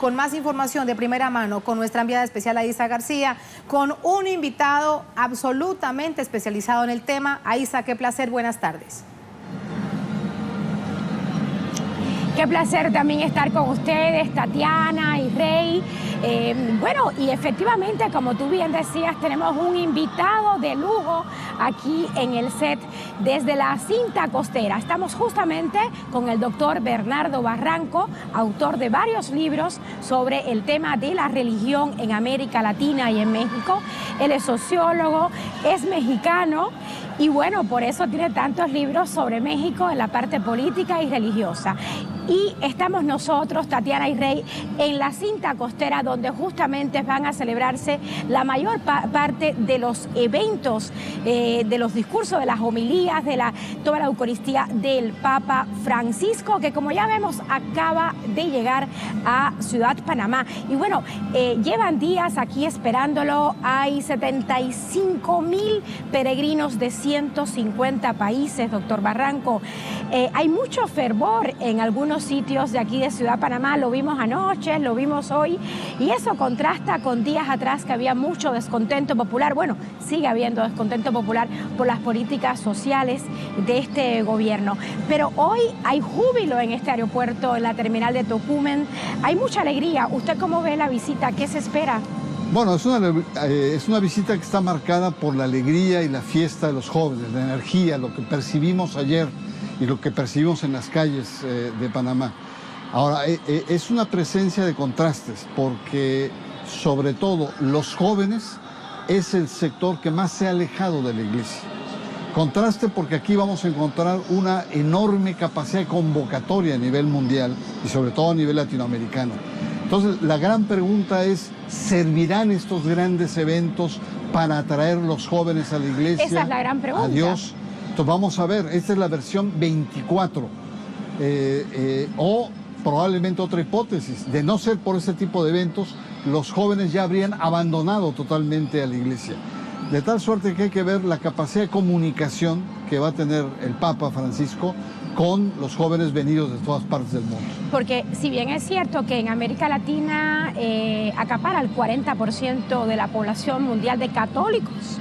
Con más información de primera mano, con nuestra enviada especial Aisa García, con un invitado absolutamente especializado en el tema. Aisa, qué placer, buenas tardes. Qué placer también estar con ustedes, Tatiana y Rey. Bueno, y efectivamente, como tú bien decías, tenemos un invitado de lujo aquí en el set desde la cinta costera. Estamos justamente con el doctor Bernardo Barranco, autor de varios libros sobre el tema de la religión en América Latina y en México. Él es sociólogo, es mexicano y bueno, por eso tiene tantos libros sobre México en la parte política y religiosa. Y estamos nosotros, Tatiana y Rey, en la cinta costera donde justamente van a celebrarse la mayor parte de los eventos, de los discursos, de las homilías, de toda la Eucaristía del Papa Francisco, que como ya vemos acaba de llegar a Ciudad Panamá. Y bueno, llevan días aquí esperándolo. Hay 75,000 peregrinos de 150 países, doctor Barranco. Hay mucho fervor en algunos sitios de aquí de Ciudad Panamá, lo vimos anoche, lo vimos hoy, y eso contrasta con días atrás que había mucho descontento popular. Bueno, sigue habiendo descontento popular por las políticas sociales de este gobierno, pero hoy hay júbilo en este aeropuerto, en la terminal de Tocumen, hay mucha alegría. ¿Usted cómo ve la visita? ¿Qué se espera? Bueno, es una visita que está marcada por la alegría y la fiesta de los jóvenes, la energía, lo que percibimos ayer y lo que percibimos en las calles de Panamá. Ahora, es una presencia de contrastes, porque sobre todo los jóvenes es el sector que más se ha alejado de la iglesia. Contraste porque aquí vamos a encontrar una enorme capacidad de convocatoria a nivel mundial y sobre todo a nivel latinoamericano. Entonces, la gran pregunta es, ¿servirán estos grandes eventos para atraer los jóvenes a la iglesia? Esa es la gran pregunta. A Dios. Entonces vamos a ver, esta es la versión 24, o probablemente otra hipótesis, de no ser por ese tipo de eventos, los jóvenes ya habrían abandonado totalmente a la iglesia. De tal suerte que hay que ver la capacidad de comunicación que va a tener el Papa Francisco con los jóvenes venidos de todas partes del mundo. Porque si bien es cierto que en América Latina acapara el 40% de la población mundial de católicos,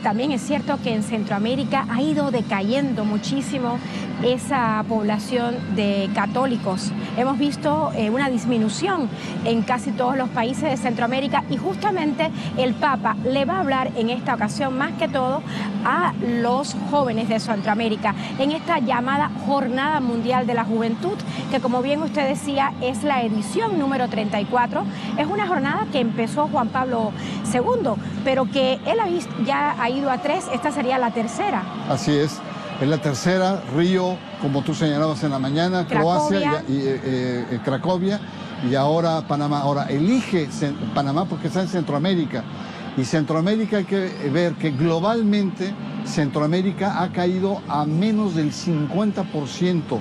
también es cierto que en Centroamérica ha ido decayendo muchísimo esa población de católicos. Hemos visto una disminución en casi todos los países de Centroamérica y justamente el Papa le va a hablar en esta ocasión más que todo a los jóvenes de Centroamérica en esta llamada Jornada Mundial de la Juventud, que como bien usted decía es la edición número 34. Es una jornada que empezó Juan Pablo II, pero que él ya ha ido a 3, esta sería la tercera. Así es la tercera, Río, como tú señalabas en la mañana, Croacia y Cracovia, y ahora Panamá. Ahora elige Panamá porque está en Centroamérica, y Centroamérica hay que ver que globalmente Centroamérica ha caído a menos del 50%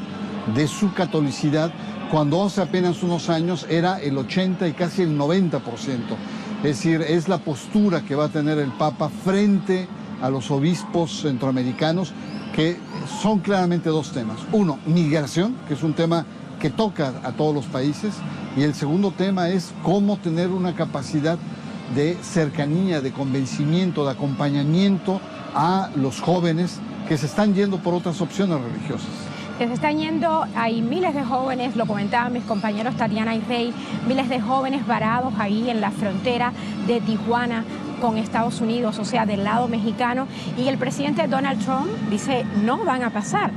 de su catolicidad, cuando hace apenas unos años era el 80 y casi el 90%. Es decir, es la postura que va a tener el Papa frente a los obispos centroamericanos, que son claramente dos temas. Uno, migración, que es un tema que toca a todos los países, y el segundo tema es cómo tener una capacidad de cercanía, de convencimiento, de acompañamiento a los jóvenes que se están yendo por otras opciones religiosas. Que se están yendo, hay miles de jóvenes, lo comentaban mis compañeros Tatiana y Rey, miles de jóvenes varados ahí en la frontera de Tijuana con Estados Unidos, o sea, del lado mexicano, y el presidente Donald Trump dice, no van a pasar.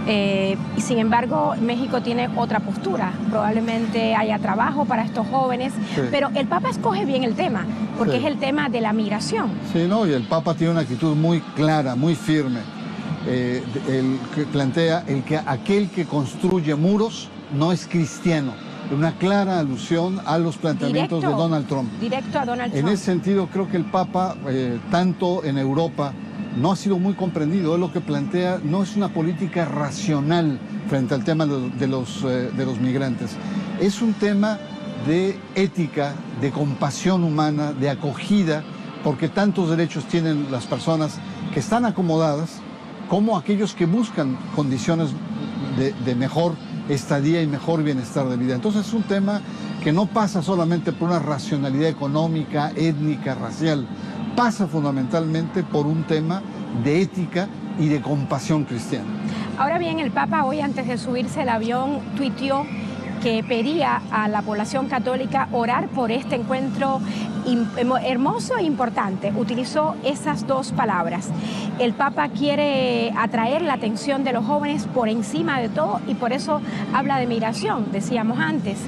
Y sin embargo, México tiene otra postura, probablemente haya trabajo para estos jóvenes, sí. Pero el Papa escoge bien el tema, porque sí, es el tema de la migración. Sí, no, y el Papa tiene una actitud muy clara, muy firme. El que plantea aquel que construye muros no es cristiano. Una clara alusión a los planteamientos de Donald Trump. Directo a Donald Trump. En ese sentido, creo que el Papa, tanto en Europa, no ha sido muy comprendido. Él lo que plantea no es una política racional frente al tema de los migrantes. Es un tema de ética, de compasión humana, de acogida, porque tantos derechos tienen las personas que están acomodadas como aquellos que buscan condiciones de mejor estadía y mejor bienestar de vida. Entonces es un tema que no pasa solamente por una racionalidad económica, étnica, racial, pasa fundamentalmente por un tema de ética y de compasión cristiana. Ahora bien, el Papa hoy, antes de subirse al avión, tuiteó que pedía a la población católica orar por este encuentro hermoso e importante. Utilizó esas dos palabras. El Papa quiere atraer la atención de los jóvenes por encima de todo y por eso habla de migración, decíamos antes.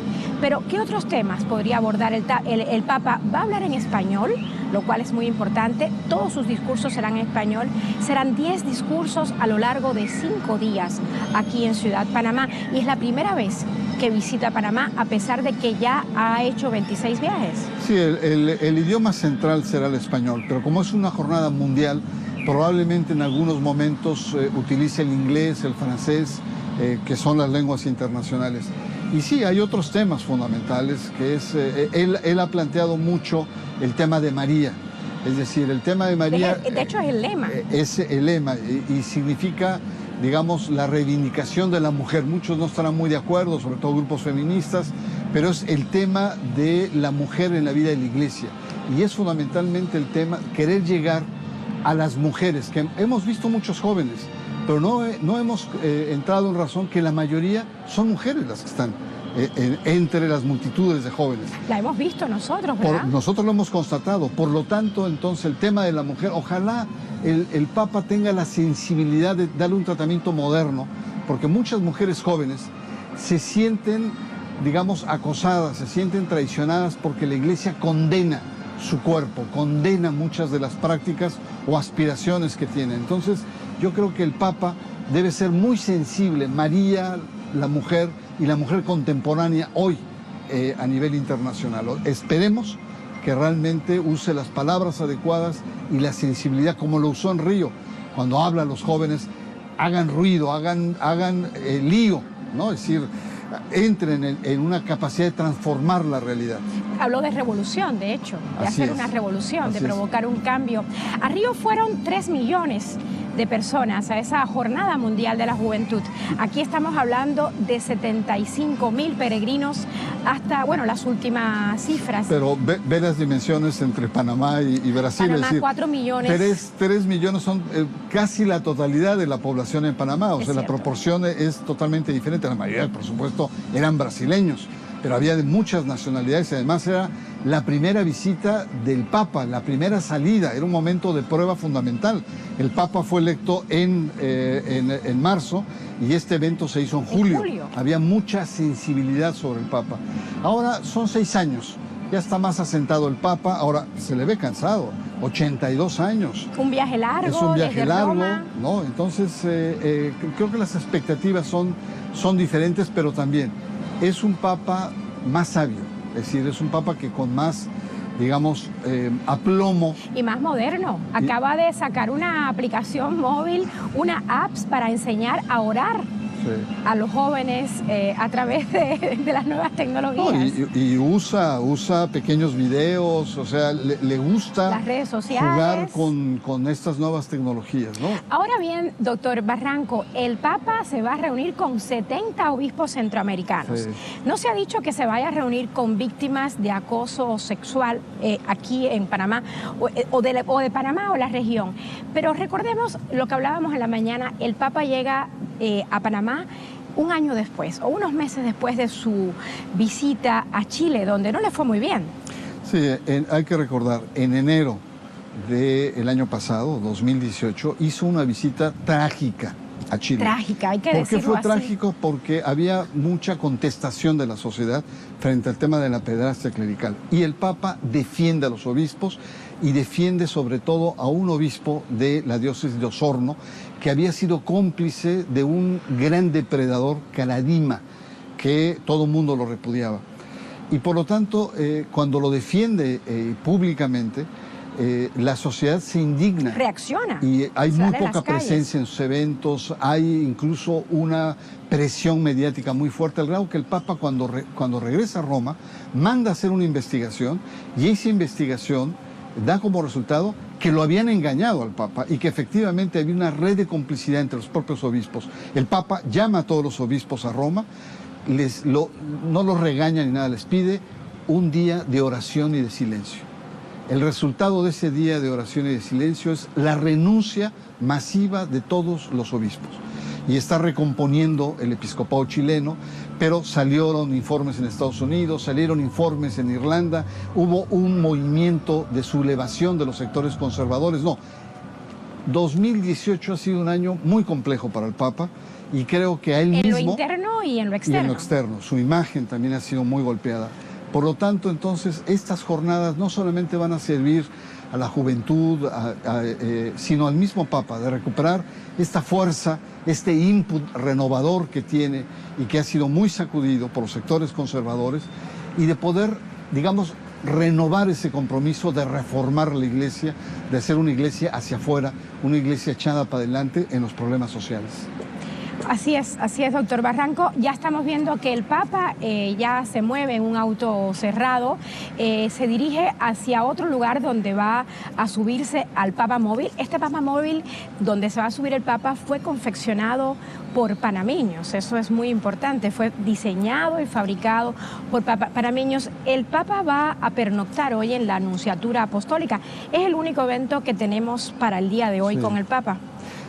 Pero, ¿qué otros temas podría abordar el Papa? Va a hablar en español, lo cual es muy importante. Todos sus discursos serán en español. Serán 10 discursos a lo largo de 5 días aquí en Ciudad Panamá. Y es la primera vez que visita Panamá, a pesar de que ya ha hecho 26 viajes. Sí, el idioma central será el español, pero como es una jornada mundial, probablemente en algunos momentos utilice el inglés, el francés, que son las lenguas internacionales. Y sí, hay otros temas fundamentales, que es, él ha planteado mucho el tema de María. Es decir, el tema de María... De hecho, es el lema. Es el lema y significa, digamos, la reivindicación de la mujer. Muchos no estarán muy de acuerdo, sobre todo grupos feministas, pero es el tema de la mujer en la vida de la iglesia. Y es fundamentalmente el tema, querer llegar a las mujeres, que hemos visto muchos jóvenes, pero no hemos entrado en razón que la mayoría son mujeres las que están entre las multitudes de jóvenes. La hemos visto nosotros, ¿verdad? Nosotros lo hemos constatado. Por lo tanto, entonces, el tema de la mujer, ojalá el Papa tenga la sensibilidad de darle un tratamiento moderno, porque muchas mujeres jóvenes se sienten, digamos, acosadas, se sienten traicionadas porque la Iglesia condena su cuerpo, condena muchas de las prácticas o aspiraciones que tiene. Entonces, yo creo que el Papa debe ser muy sensible. María, la mujer y la mujer contemporánea hoy a nivel internacional. Esperemos que realmente use las palabras adecuadas y la sensibilidad como lo usó en Río, cuando habla a los jóvenes, hagan ruido, hagan lío, ¿no? Es decir, entren en una capacidad de transformar la realidad. Habló de revolución, de hecho, de hacer una revolución, de provocar un cambio. A Río fueron 3 millones de personas a esa Jornada Mundial de la Juventud. Aquí estamos hablando de 75.000 peregrinos hasta, bueno, las últimas cifras. Pero ve las dimensiones entre Panamá y Brasil. Panamá, es decir, 4 millones. 3 millones son casi la totalidad de la población en Panamá. O sea, la cierto. proporción es totalmente diferente. La mayoría, por supuesto, eran brasileños, pero había de muchas nacionalidades y además era la primera visita del Papa, la primera salida, era un momento de prueba fundamental. El Papa fue electo en marzo y este evento se hizo en julio. Había mucha sensibilidad sobre el Papa. Ahora son 6 años, ya está más asentado el Papa, ahora se le ve cansado, 82 años. Un viaje largo. Es un viaje desde largo, Roma. ¿no? Entonces creo que las expectativas son diferentes, pero también es un Papa más sabio, es decir, es un Papa que con más, digamos, aplomo. Y más moderno. Acaba de sacar una aplicación móvil, una apps para enseñar a orar. Sí. A los jóvenes a través de las nuevas tecnologías. No, y usa pequeños videos, o sea, le gusta las redes sociales, jugar con estas nuevas tecnologías, ¿no? Ahora bien, doctor Barranco, el Papa se va a reunir con 70 obispos centroamericanos. Sí. No se ha dicho que se vaya a reunir con víctimas de acoso sexual aquí en Panamá, o de Panamá o la región. Pero recordemos lo que hablábamos en la mañana, el Papa llega a Panamá un año después o unos meses después de su visita a Chile, donde no le fue muy bien. Sí, hay que recordar, en enero del año pasado, 2018, hizo una visita trágica a Chile. Trágica, hay que decirlo así. ¿Por qué fue trágico? Porque había mucha contestación de la sociedad frente al tema de la pederastia clerical. Y el Papa defiende a los obispos y defiende sobre todo a un obispo de la diócesis de Osorno que había sido cómplice de un gran depredador, Caradima, que todo el mundo lo repudiaba. Y por lo tanto, cuando lo defiende públicamente, la sociedad se indigna. Reacciona. Y hay muy poca presencia en sus eventos, hay incluso una presión mediática muy fuerte, al grado que el Papa cuando regresa a Roma manda a hacer una investigación y esa investigación da como resultado que lo habían engañado al Papa y que efectivamente había una red de complicidad entre los propios obispos. El Papa llama a todos los obispos a Roma, no los regaña ni nada, les pide un día de oración y de silencio. El resultado de ese día de oración y de silencio es la renuncia masiva de todos los obispos. Y está recomponiendo el episcopado chileno, pero salieron informes en Estados Unidos, salieron informes en Irlanda, hubo un movimiento de sublevación de los sectores conservadores. No, 2018 ha sido un año muy complejo para el Papa y creo que a él mismo... En lo interno y en lo externo. Y en lo externo. Su imagen también ha sido muy golpeada. Por lo tanto, entonces, estas jornadas no solamente van a servir a la juventud, sino al mismo Papa, de recuperar esta fuerza, este input renovador que tiene y que ha sido muy sacudido por los sectores conservadores, y de poder, digamos, renovar ese compromiso de reformar la Iglesia, de hacer una Iglesia hacia afuera, una Iglesia echada para adelante en los problemas sociales. Así es, doctor Barranco. Ya estamos viendo que el Papa ya se mueve en un auto cerrado, se dirige hacia otro lugar donde va a subirse al Papa Móvil. Este Papa Móvil donde se va a subir el Papa fue confeccionado por panameños, eso es muy importante, fue diseñado y fabricado por panameños. El Papa va a pernoctar hoy en la Anunciatura Apostólica. Es el único evento que tenemos para el día de hoy con el Papa.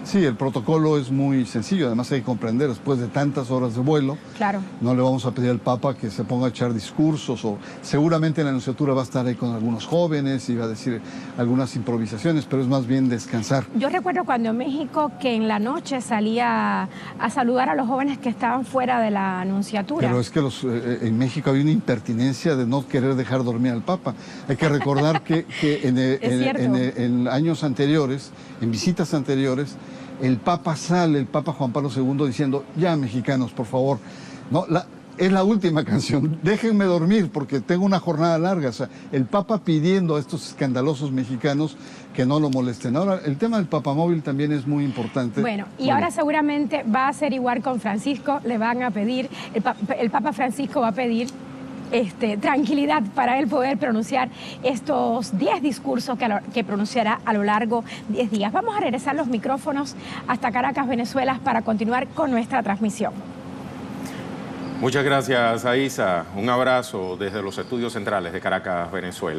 Sí, el protocolo es muy sencillo, además hay que comprender, después de tantas horas de vuelo, claro, no le vamos a pedir al Papa que se ponga a echar discursos, o seguramente en la anunciatura va a estar ahí con algunos jóvenes y va a decir algunas improvisaciones, pero es más bien descansar. Yo recuerdo cuando en México que en la noche salía a saludar a los jóvenes que estaban fuera de la anunciatura. Pero es que en México había una impertinencia de no querer dejar dormir al Papa. Hay que recordar que en años anteriores, en visitas anteriores, el Papa Juan Pablo II, diciendo, ya mexicanos, por favor, no, es la última canción, déjenme dormir porque tengo una jornada larga. O sea, el Papa pidiendo a estos escandalosos mexicanos que no lo molesten. Ahora, el tema del Papa Móvil también es muy importante. Bueno, y ahora seguramente va a ser igual con Francisco, le van a pedir, el Papa Francisco va a pedir tranquilidad para él poder pronunciar estos 10 discursos que pronunciará a lo largo de 10 días. Vamos a regresar los micrófonos hasta Caracas, Venezuela, para continuar con nuestra transmisión. Muchas gracias, Aisa. Un abrazo desde los estudios centrales de Caracas, Venezuela.